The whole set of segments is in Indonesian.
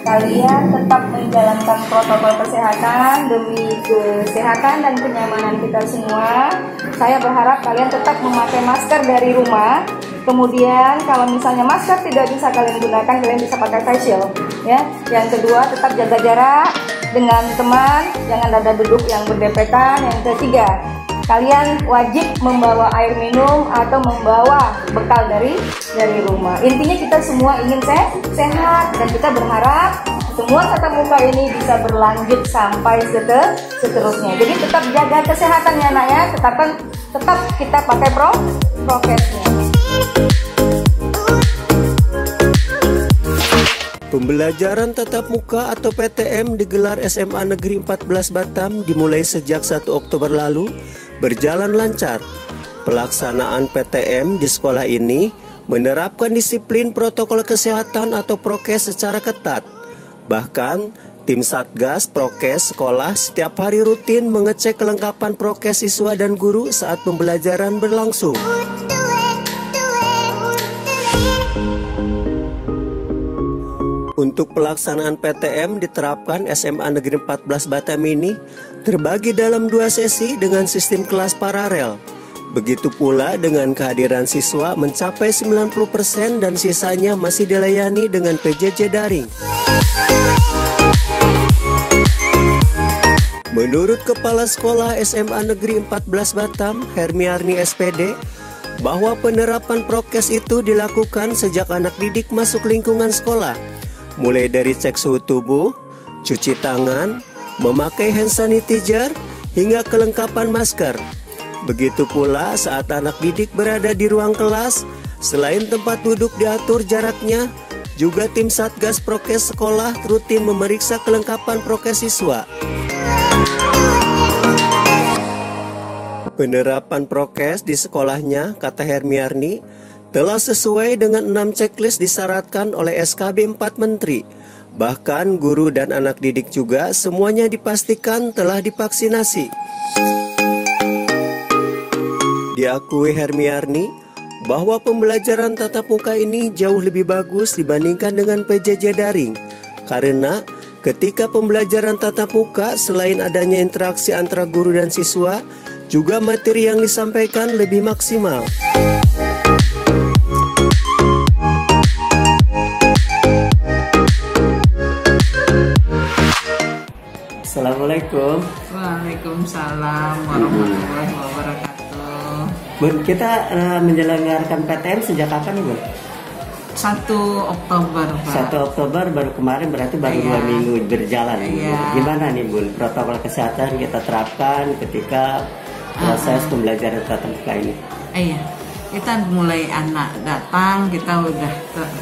kalian tetap menjalankan protokol kesehatan demi kesehatan dan kenyamanan kita semua. Saya berharap kalian tetap memakai masker dari rumah. Kemudian kalau misalnya masker tidak bisa kalian gunakan, kalian bisa pakai face shield ya. Yang kedua, tetap jaga jarak dengan teman, jangan ada duduk yang berdempetan. Yang ketiga, kalian wajib membawa air minum atau membawa bekal dari rumah. Intinya kita semua ingin sehat dan kita berharap semua tatap muka ini bisa berlanjut sampai seterusnya. Jadi tetap jaga kesehatannya nak ya, tetap kita pakai prokesnya. Pembelajaran tatap muka atau PTM digelar SMA Negeri 14 Batam dimulai sejak 1 Oktober lalu berjalan lancar. Pelaksanaan PTM di sekolah ini menerapkan disiplin protokol kesehatan atau prokes secara ketat. Bahkan, tim Satgas Prokes sekolah setiap hari rutin mengecek kelengkapan prokes siswa dan guru saat pembelajaran berlangsung. Untuk pelaksanaan PTM diterapkan SMA Negeri 14 Batam ini terbagi dalam 2 sesi dengan sistem kelas paralel. Begitu pula dengan kehadiran siswa mencapai 90% dan sisanya masih dilayani dengan PJJ daring. Menurut Kepala Sekolah SMA Negeri 14 Batam, Hermiarni SPD, bahwa penerapan prokes itu dilakukan sejak anak didik masuk lingkungan sekolah. Mulai dari cek suhu tubuh, cuci tangan, memakai hand sanitizer, hingga kelengkapan masker. Begitu pula saat anak didik berada di ruang kelas, selain tempat duduk diatur jaraknya, juga tim Satgas Prokes sekolah rutin memeriksa kelengkapan prokes siswa. Penerapan prokes di sekolahnya, kata Hermiarni, telah sesuai dengan 6 checklist disyaratkan oleh SKB 4 Menteri. Bahkan guru dan anak didik juga semuanya dipastikan telah divaksinasi. Diakui Hermiarni bahwa pembelajaran tatap muka ini jauh lebih bagus dibandingkan dengan PJJ daring. Karena ketika pembelajaran tatap muka selain adanya interaksi antara guru dan siswa, juga materi yang disampaikan lebih maksimal. Assalamualaikum. Waalaikumsalam warahmatullahi wabarakatuh. Bun, kita menyelenggarakan PTM sejak kapan nih, Bun? 1 Oktober, Pak. 1 Oktober baru kemarin, berarti baru 2 minggu berjalan. Gimana nih, Bun, protokol kesehatan kita terapkan ketika proses pembelajaran tatap muka ini? Iya, kita mulai anak datang, kita udah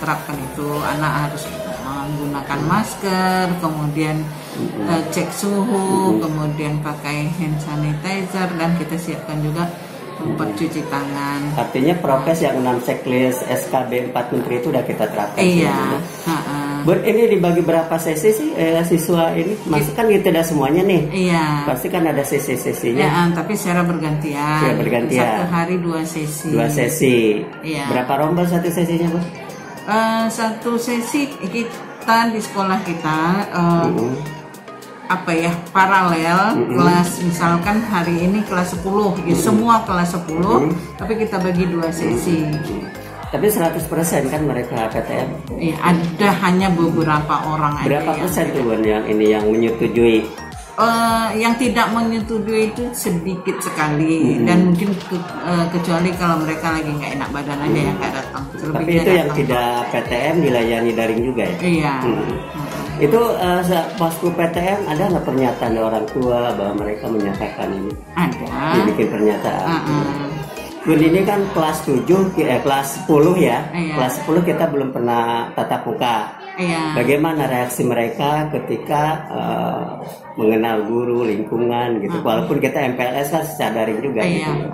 terapkan itu. Anak harus menggunakan masker, kemudian cek suhu, kemudian pakai hand sanitizer, dan kita siapkan juga tempat cuci tangan. Artinya prokes yang 6 checklist SKB 4 Menteri itu udah kita terapkan. Iya. Bun, ini dibagi berapa sesi sih siswa ini? Masih kan gitu tidak semuanya nih. Iya. Pasti kan ada sesi-sesinya. Ya, tapi secara bergantian. Secara bergantian. 1 hari 2 sesi. 2 sesi. Iya. Berapa rombel satu sesinya, Bun? 1 sesi kita di sekolah kita paralel kelas, misalkan hari ini kelas 10 ya, semua kelas 10 tapi kita bagi 2 sesi. Tapi 100% kan mereka PTM? Iya, ada hanya beberapa orang aja. Berapa persen tuh, Bun, yang menyetujui? Yang tidak menyetujui itu sedikit sekali, dan mungkin kecuali kalau mereka lagi nggak enak badan aja yang nggak datang. Tapi itu yang tidak PTM dilayani daring juga ya? Iya. Itu pasca PTM ada nggak pernyataan dari orang tua bahwa mereka menyatakan ini? Ada. Dibikin pernyataan. Bun, ini kan kelas 7, kelas 10 ya. Iya. Kelas 10 kita belum pernah tatap muka. Iya. Bagaimana reaksi mereka ketika mengenal guru, lingkungan gitu? Walaupun kita MPLS kan secara daring juga. Iya. Gitu.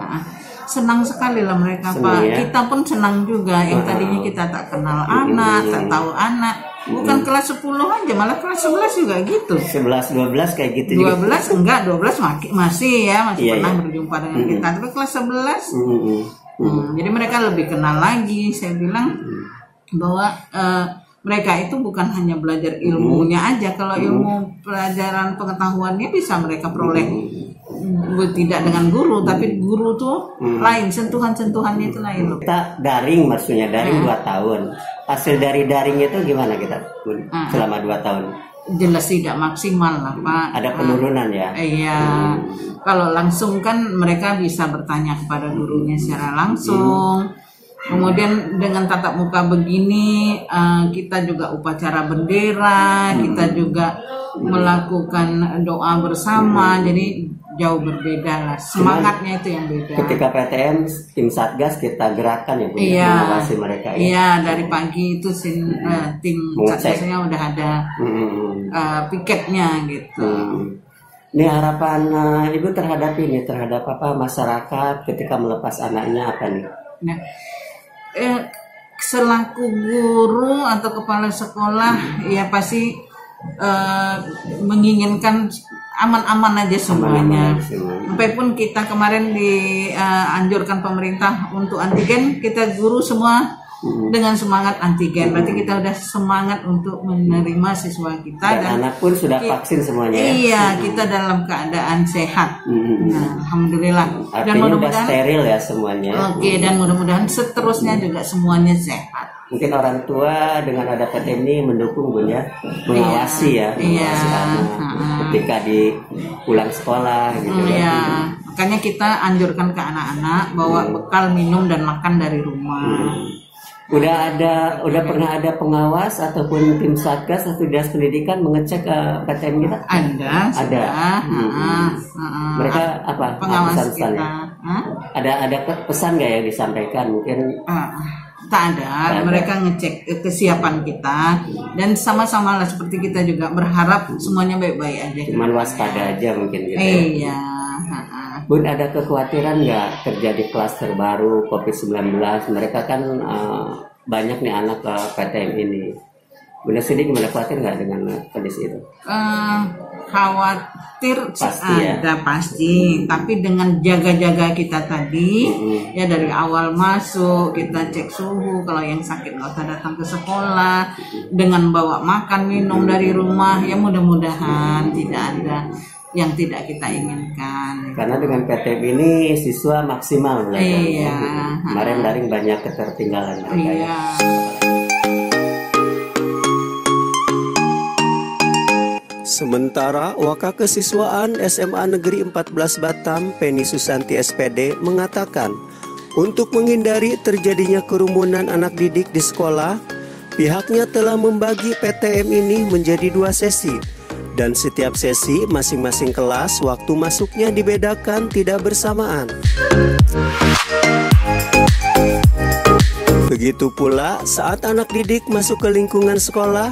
Senang sekali lah mereka, senang, Pak. Ya? Kita pun senang juga. Yang tadinya kita tak kenal anak, tak tahu anak. Bukan kelas 10 aja, malah kelas 11 juga gitu. 11, 12 kayak gitu 12 juga. Enggak, 12 masih ya, masih pernah iya. berjumpa dengan kita. Tapi kelas 11 jadi mereka lebih kenal lagi. Saya bilang bahwa mereka itu bukan hanya belajar ilmunya aja. Kalau ilmu pelajaran pengetahuannya bisa mereka peroleh tidak dengan guru, tapi guru tuh lain, sentuhan-sentuhannya itu lain loh. Kita daring, maksudnya daring 2 tahun. Hasil dari daring itu gimana kita selama 2 tahun? Jelas tidak maksimal lah Pak. Ada penurunan ya? Iya. Kalau langsung kan mereka bisa bertanya kepada gurunya secara langsung. Kemudian dengan tatap muka begini, kita juga upacara bendera, kita juga melakukan doa bersama. Jadi jauh berbeda lah. Semangatnya itu yang beda. Ketika PTM, tim Satgas kita gerakkan ya Bu, mengawasi mereka ya? Iya, dari pagi itu tim Satgasnya udah ada piketnya gitu. Ini harapan Ibu terhadap masyarakat ketika melepas anaknya apa nih? Nah, selaku guru atau kepala sekolah ya pasti menginginkan aman-aman aja semuanya. Sampai pun kita kemarin dianjurkan pemerintah untuk antigen, kita guru semua dengan semangat antigen. Berarti kita udah semangat untuk menerima siswa kita dan anak pun sudah vaksin semuanya. Iya, kita dalam keadaan sehat. Nah, alhamdulillah. Artinya dan mudah-mudahan steril ya semuanya. Oke, dan mudah-mudahan seterusnya juga semuanya sehat. Mungkin orang tua dengan ada PTM ini mendukung Bun ya, mengawasi mengawasi anak ketika di pulang sekolah gitu ya. Makanya kita anjurkan ke anak-anak bawa bekal minum dan makan dari rumah. Udah pernah ada pengawas ataupun tim Satgas atau dinas pendidikan mengecek PTM kita? Ada. Mereka apa? Pengawas kita. Ada pesan nggak yang disampaikan mungkin? Tak ada. Mereka ngecek kesiapan kita dan sama-sama lah seperti kita juga berharap semuanya baik-baik aja. Cuman waspada aja mungkin gitu. Iya. Bun, ada kekhawatiran nggak terjadi klaster baru COVID-19? Mereka kan banyak nih anak PTM ini. Bunda sendiri gimana, khawatir nggak dengan kondisi itu? Khawatir pasti ada pasti, tapi dengan jaga-jaga kita tadi ya dari awal masuk kita cek suhu, kalau yang sakit nggak usah datang ke sekolah, dengan bawa makan minum dari rumah, ya mudah-mudahan tidak ada yang tidak kita inginkan. Karena dengan PTM ini siswa maksimal belajar. Iya. Kemarin daring banyak ketertinggalan mereka. Iya. Sementara Wakakesiswaan SMA Negeri 14 Batam, Penny Susanti SPD mengatakan, untuk menghindari terjadinya kerumunan anak didik di sekolah, pihaknya telah membagi PTM ini menjadi 2 sesi. Dan setiap sesi masing-masing kelas waktu masuknya dibedakan tidak bersamaan. Begitu pula saat anak didik masuk ke lingkungan sekolah,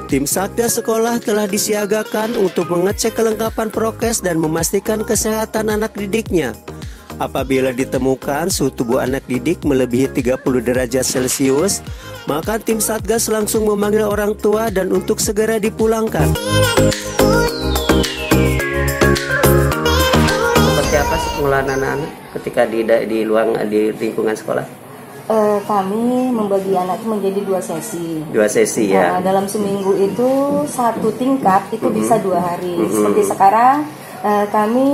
tim Satgas sekolah telah disiagakan untuk mengecek kelengkapan prokes dan memastikan kesehatan anak didiknya. Apabila ditemukan suhu tubuh anak didik melebihi 30 derajat Celcius, maka tim Satgas langsung memanggil orang tua dan untuk segera dipulangkan. Seperti apa sih pengelolaan anak-anak ketika di lingkungan sekolah? Kami membagi anak itu menjadi 2 sesi. 2 sesi ya. Dalam seminggu itu 1 tingkat itu bisa 2 hari. Seperti sekarang kami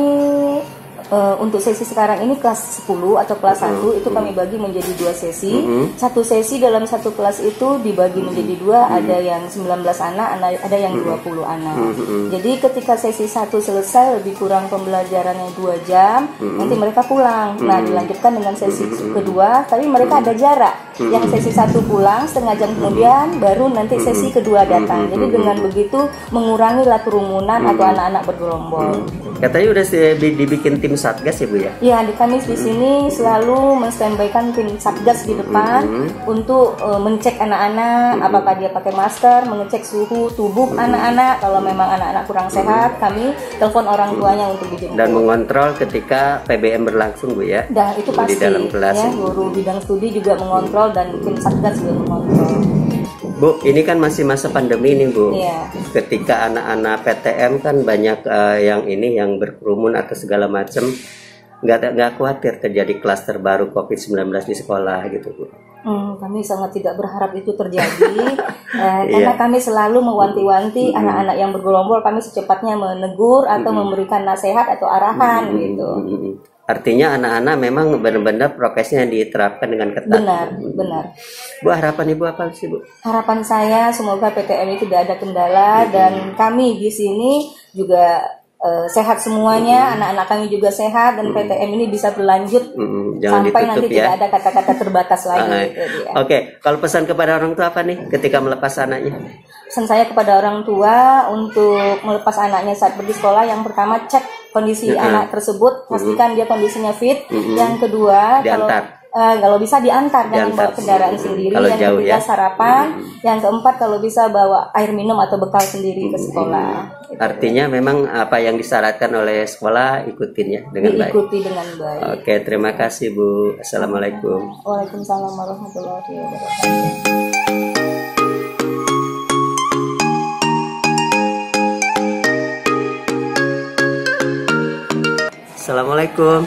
untuk sesi sekarang ini kelas 10 atau kelas 1 itu kami bagi menjadi 2 sesi. 1 sesi dalam 1 kelas itu dibagi menjadi 2, ada yang 19 anak, ada yang 20 anak. Jadi ketika sesi 1 selesai, lebih kurang pembelajarannya 2 jam, nanti mereka pulang. Nah, dilanjutkan dengan sesi kedua, tapi mereka ada jarak. Yang sesi 1 pulang, setengah jam kemudian baru nanti sesi kedua datang. Jadi dengan begitu mengurangi kerumunan atau anak-anak bergerombol. Katanya udah dibikin tim Satgas ya Bu ya? Ya, di kami di sini selalu menstandbykan tim Satgas di depan untuk mencek anak-anak apakah dia pakai masker, mengecek suhu tubuh anak-anak. Kalau memang anak-anak kurang sehat, kami telepon orang tuanya untuk dijemput. Dan mengontrol ketika PBM berlangsung Bu ya? Dan itu pasti. Di dalam kelas. Ya, guru bidang studi juga mengontrol dan tim Satgas juga mengontrol. Bu, ini kan masih masa pandemi nih Bu. Iya. Ketika anak-anak PTM kan banyak yang berkerumun atau segala macam, nggak khawatir terjadi klaster baru COVID-19 di sekolah gitu Bu? Kami sangat tidak berharap itu terjadi, karena kami selalu mewanti-wanti anak-anak yang bergerombol, kami secepatnya menegur atau memberikan nasihat atau arahan gitu. Artinya anak-anak memang benar-benar prokesnya diterapkan dengan ketat. Benar. Bu, harapan Ibu apa sih, Bu? Harapan saya semoga PTM ini tidak ada kendala dan kami di sini juga sehat semuanya, anak-anak kami juga sehat dan PTM ini bisa berlanjut Jangan sampai ditutup, nanti ya. tidak ada kata-kata terbatas lagi. Oke, kalau pesan kepada orang tua apa nih ketika melepas anaknya? Pesan saya kepada orang tua untuk melepas anaknya saat pergi sekolah, yang pertama cek kondisi anak tersebut, pastikan dia kondisinya fit. Yang kedua, kalau bisa diantar, jangan bawa kendaraan sendiri. Yang ketiga sarapan. Yang keempat kalau bisa bawa air minum atau bekal sendiri ke sekolah. Artinya memang apa yang disyaratkan oleh sekolah ikutin ya dengan baik. Diikuti dengan baik. Oke, terima kasih Bu. Assalamualaikum. Waalaikumsalam warahmatullahi wabarakatuh. Assalamualaikum.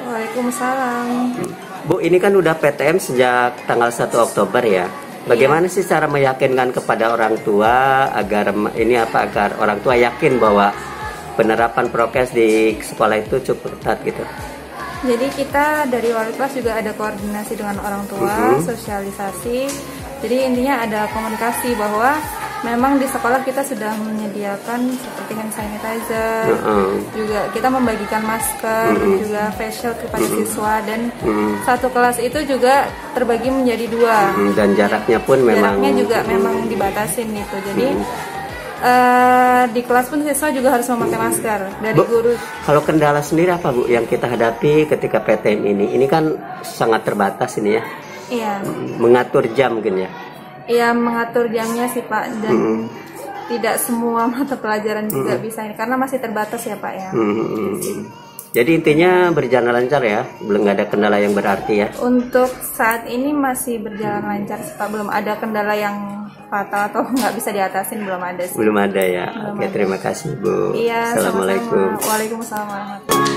Waalaikumsalam. Bu, ini kan udah PTM sejak tanggal 1 Oktober ya. Bagaimana sih cara meyakinkan kepada orang tua agar orang tua yakin bahwa penerapan prokes di sekolah itu cukup ketat gitu? Jadi kita dari wali kelas juga ada koordinasi dengan orang tua, sosialisasi. Jadi intinya ada komunikasi bahwa memang di sekolah kita sudah menyediakan seperti hand sanitizer, juga kita membagikan masker, juga face shield kepada siswa, dan satu kelas itu juga terbagi menjadi 2. Dan jaraknya pun jaraknya juga memang dibatasin gitu. Jadi di kelas pun siswa juga harus memakai masker dari guru. Kalau kendala sendiri apa Bu yang kita hadapi ketika PTM ini? Ini kan sangat terbatas ini ya. Iya. Mengatur jam mungkin ya. Iya, mengatur jamnya sih Pak, dan tidak semua mata pelajaran juga bisa ini karena masih terbatas ya Pak ya. Jadi intinya berjalan lancar ya, belum ada kendala yang berarti ya. Untuk saat ini masih berjalan lancar sih Pak, belum ada kendala yang fatal atau nggak bisa diatasin, belum ada sih. Belum ada ya. Belum Oke, ada. terima kasih Bu. Iya, Assalamualaikum. sama-sama. Waalaikumsalam warahmatullahi.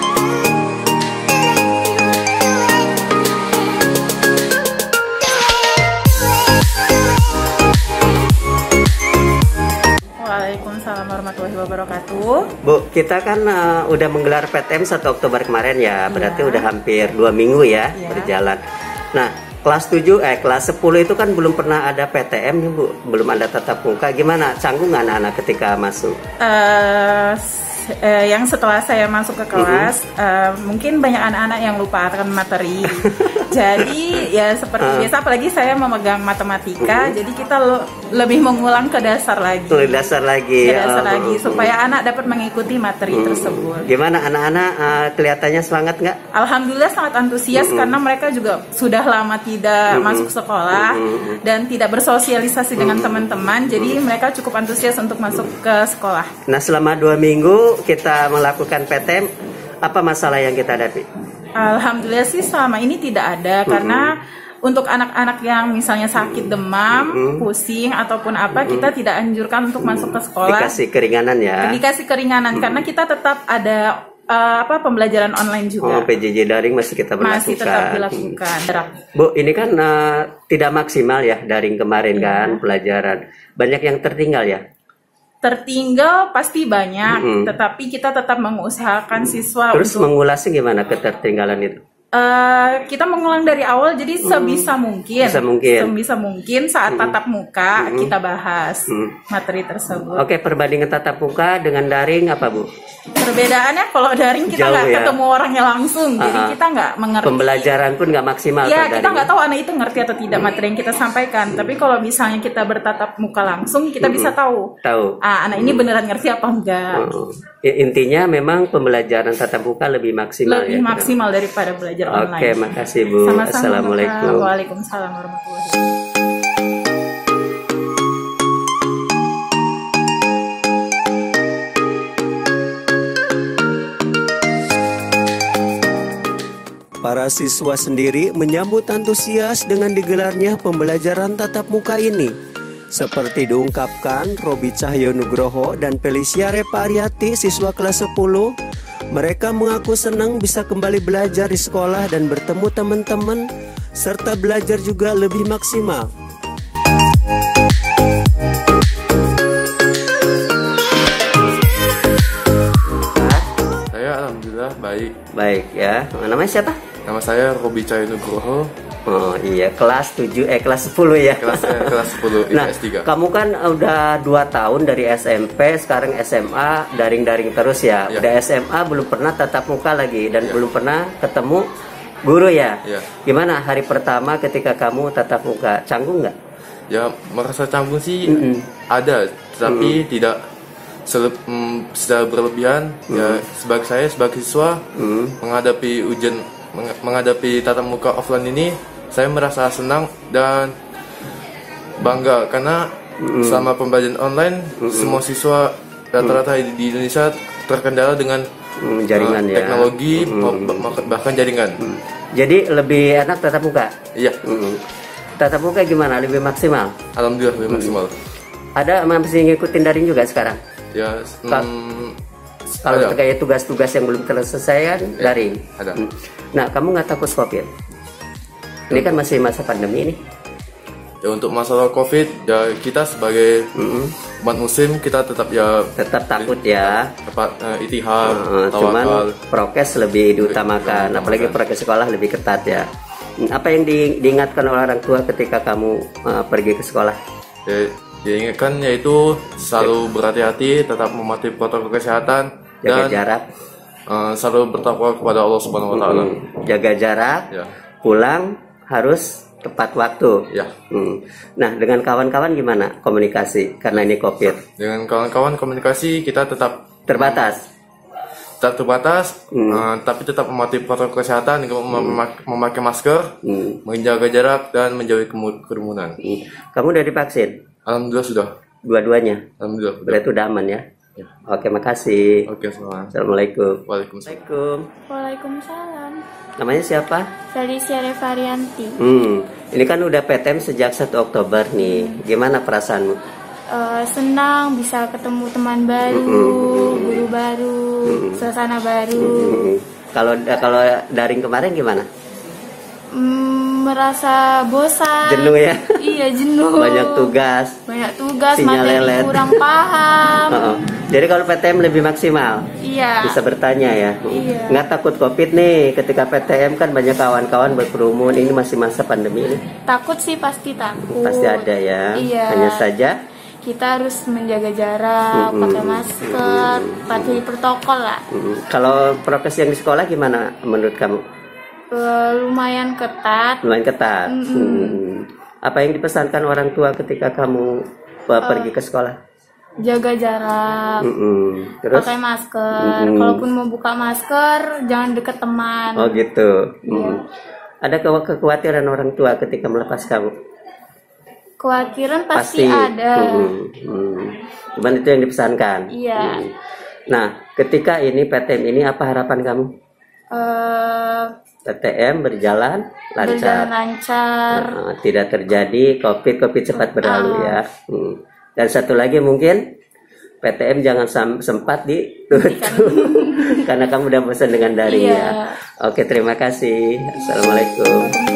Waalaikumsalam warahmatullahi wabarakatuh. Bu, kita kan udah menggelar PTM 1 Oktober kemarin ya, berarti udah hampir 2 minggu ya berjalan. Nah, kelas 10 itu kan belum pernah ada PTM nih Bu, belum ada tatap muka. Gimana canggung anak-anak ketika masuk? Yang setelah saya masuk ke kelas, mungkin banyak anak-anak yang lupa akan materi. Jadi ya seperti biasa, apalagi saya memegang matematika, jadi kita lebih mengulang ke dasar lagi. Ke dasar lagi. Supaya anak dapat mengikuti materi tersebut. Gimana anak-anak kelihatannya semangat nggak? Alhamdulillah sangat antusias karena mereka juga sudah lama tidak masuk sekolah dan tidak bersosialisasi dengan teman-teman, jadi mereka cukup antusias untuk masuk ke sekolah. Nah, selama 2 minggu kita melakukan PTM, apa masalah yang kita hadapi? Alhamdulillah sih selama ini tidak ada, karena untuk anak-anak yang misalnya sakit demam, pusing ataupun apa, kita tidak anjurkan untuk masuk ke sekolah. Dikasih keringanan ya. Dikasih keringanan karena kita tetap ada pembelajaran online juga. PJJ daring masih kita berlakukan. Masih tetap dilakukan. Bu, ini kan tidak maksimal ya daring kemarin kan pelajaran. Banyak yang tertinggal ya. Tertinggal pasti banyak, tetapi kita tetap mengusahakan siswa. Terus untuk mengulasnya gimana ketertinggalan itu? Kita mengulang dari awal, jadi sebisa mungkin saat tatap muka kita bahas materi tersebut. Oke, perbandingan tatap muka dengan daring apa Bu? Perbedaannya kalau daring kita nggak ketemu orangnya langsung, jadi kita nggak mengerti. Pembelajaran pun nggak maksimal. Ya, kita nggak tahu anak itu ngerti atau tidak materi yang kita sampaikan. Tapi kalau misalnya kita bertatap muka langsung, kita bisa tahu. Anak ini beneran ngerti apa enggak. Intinya memang pembelajaran tatap muka lebih maksimal. Lebih maksimal daripada belajar online. Oke, makasih Bu. Sama-sama. Assalamualaikum. Waalaikumsalam warahmatullahi wabarakatuh. Para siswa sendiri menyambut antusias dengan digelarnya pembelajaran tatap muka ini. Seperti diungkapkan Robi Cahyo Nugroho dan Felicia Repa Ariati, siswa kelas 10, mereka mengaku senang bisa kembali belajar di sekolah dan bertemu teman-teman serta belajar juga lebih maksimal. Saya alhamdulillah baik. Baik ya. Namanya siapa? Nama saya Robi Cahyo Nugroho. Oh iya, kelas 10 ya. Kelas 10 Nah, IPS 3. kamu kan udah 2 tahun dari SMP, sekarang SMA daring-daring terus ya. Ya. Udah SMA belum pernah tatap muka lagi dan Ya. belum pernah ketemu guru ya. Ya. Gimana hari pertama ketika kamu tatap muka? Canggung nggak? Ya, merasa canggung sih ada, tapi tidak secara berlebihan. Ya, sebagai siswa menghadapi ujian, menghadapi tatap muka offline ini, saya merasa senang dan bangga karena selama pembelajaran online semua siswa rata-rata di Indonesia terkendala dengan Jaringan ya. teknologi bahkan jaringan. Jadi lebih enak tatap muka. Iya, Tatap muka gimana? Lebih maksimal? alhamdulillah lebih maksimal. Ada masih ngikutin daring juga sekarang? Ya, Kalau ada. kayak tugas-tugas yang belum terselesaikan daring. Ada. Nah, kamu nggak takut COVID? Ini kan masih masa pandemi nih. Ya, untuk masalah COVID, ya kita sebagai umat muslim kita tetap Tetap takut ya. tepat itihar, Cuman tawakal. prokes lebih diutamakan, apalagi prokes sekolah lebih ketat ya. Apa yang diingatkan oleh orang tua ketika kamu pergi ke sekolah? Ya, diingatkan yaitu selalu berhati-hati, tetap mematuhi protokol kesehatan Jaga dan jarak, selalu bertakwa kepada Allah Subhanahu wa taala. jaga jarak, Ya. pulang harus tepat waktu. Ya. Nah, dengan kawan-kawan gimana komunikasi karena ini COVID? Dengan kawan-kawan komunikasi kita tetap Terbatas. terbatas, tapi tetap mematuhi protokol kesehatan dengan memakai masker, menjaga jarak dan menjauhi kerumunan. Kamu udah divaksin? Alhamdulillah sudah. Dua-duanya? Alhamdulillah. Berarti udah aman ya? Ya. Oke, makasih. Oke, selamat. Assalamualaikum. Waalaikumsalam. Assalamualaikum. Waalaikumsalam. Namanya siapa? Felicia Revarianti. Ini kan udah PTM sejak 1 Oktober nih. Gimana perasaanmu? Senang bisa ketemu teman baru, guru baru, suasana baru. Kalau daring kemarin gimana? Merasa bosan. Jenuh ya? Iya, jenuh. Banyak tugas. Sinyal Materi lelet. kurang paham. Jadi kalau PTM lebih maksimal. Iya. Bisa bertanya ya. Iya. Nggak takut COVID nih ketika PTM kan banyak kawan-kawan berkerumun. Ini masih masa pandemi nih. Takut sih, pasti takut. Pasti ada ya. Iya. Hanya saja Kita harus menjaga jarak, pakai masker, patuhi protokol lah. kalau prokes yang di sekolah gimana menurut kamu? Lumayan ketat. Lumayan ketat. Apa yang dipesankan orang tua ketika kamu pergi ke sekolah? Jaga jarak, Terus? pakai masker. Kalaupun mau buka masker, jangan deket teman. Oh gitu. Ada kekhawatiran orang tua ketika melepas kamu? Kekhawatiran pasti ada. Cuman itu yang dipesankan. Iya. Nah, ketika ini PTM ini apa harapan kamu? PTM berjalan Berjalan lancar. lancar. Tidak terjadi COVID cepat berlalu ya. Dan satu lagi mungkin PTM jangan sempat ditutup karena kamu udah bosan dengan daring Iya. ya. Oke, terima kasih. Assalamualaikum.